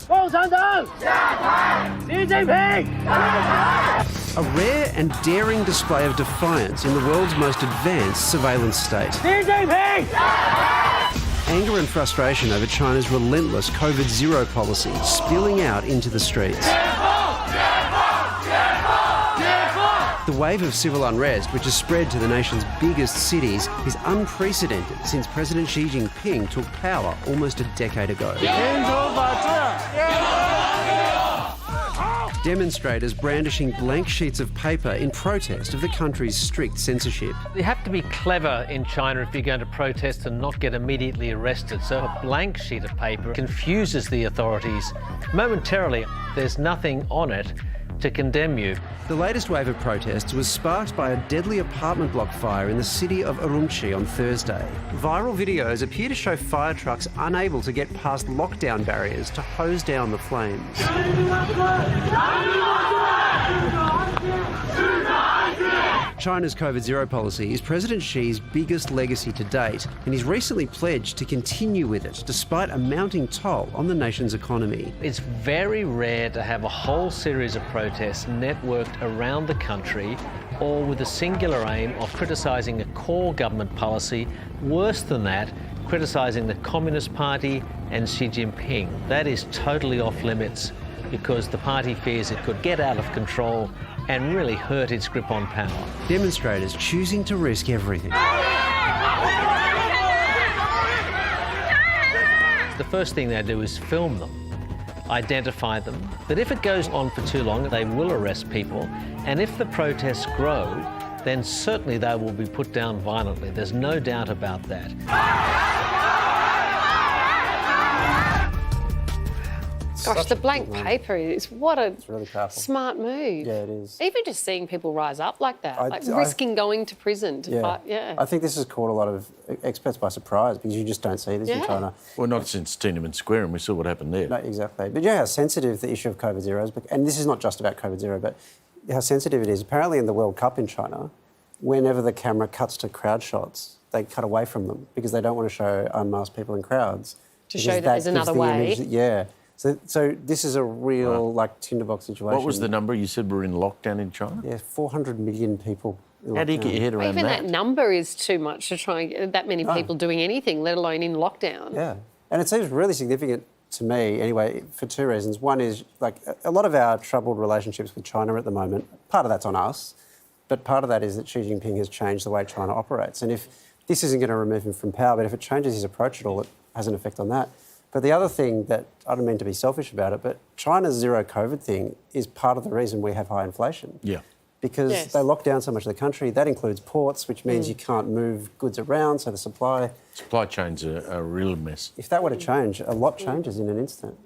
Xi Jinping! A rare and daring display of defiance in the world's most advanced surveillance state. Xi Jinping! Anger and frustration over China's relentless COVID-0 policy spilling out into the streets. The wave of civil unrest, which has spread to the nation's biggest cities, is unprecedented since President Xi Jinping took power almost a decade ago. Demonstrators brandishing blank sheets of paper in protest of the country's strict censorship. You have to be clever in China if you're going to protest and not get immediately arrested. So a blank sheet of paper confuses the authorities. Momentarily, there's nothing on it to condemn you. The latest wave of protests was sparked by a deadly apartment block fire in the city of Urumqi on Thursday. Viral videos appear to show fire trucks unable to get past lockdown barriers to hose down the flames. China's COVID-0 policy is President Xi's biggest legacy to date, and he's recently pledged to continue with it despite a mounting toll on the nation's economy. It's very rare to have a whole series of protests networked around the country, all with a singular aim of criticising a core government policy. Worse than that, criticising the Communist Party and Xi Jinping. That is totally off limits because the party fears it could get out of control and really hurt its grip on power. Demonstrators choosing to risk everything. The first thing they do is film them, identify them. But if it goes on for too long, they will arrest people. And if the protests grow, then certainly they will be put down violently. There's no doubt about that. Gosh, the blank paper is it's really powerful. Smart move. Yeah, it is. Even just seeing people rise up like that, risking going to prison to fight. Yeah. I think this has caught a lot of experts by surprise because you just don't see this in China. Well, not since Tiananmen Square, and we saw what happened there. No, exactly. But yeah, how sensitive the issue of COVID-0 is, and this is not just about COVID-0, but how sensitive it is. Apparently in the World Cup in China, whenever the camera cuts to crowd shots, they cut away from them because they don't want to show unmasked people in crowds. To show that there's another way. So this is a real, tinderbox situation. What was the number? You said we're in lockdown in China? Yeah, 400 million people in lockdown. How do you get your head around Even that number is too much to try and get that many people doing anything, let alone in lockdown. Yeah, and it seems really significant to me, anyway, for two reasons. One is, a lot of our troubled relationships with China at the moment, part of that's on us, but part of that is that Xi Jinping has changed the way China operates. And if this isn't going to remove him from power, but if it changes his approach at all, it has an effect on that. But the other thing that, I don't mean to be selfish about it, but China's zero COVID thing is part of the reason we have high inflation. Yeah. Because they lock down so much of the country. That includes ports, which means you can't move goods around, so the supply... Supply chains are a real mess. If that were to change, a lot changes in an instant.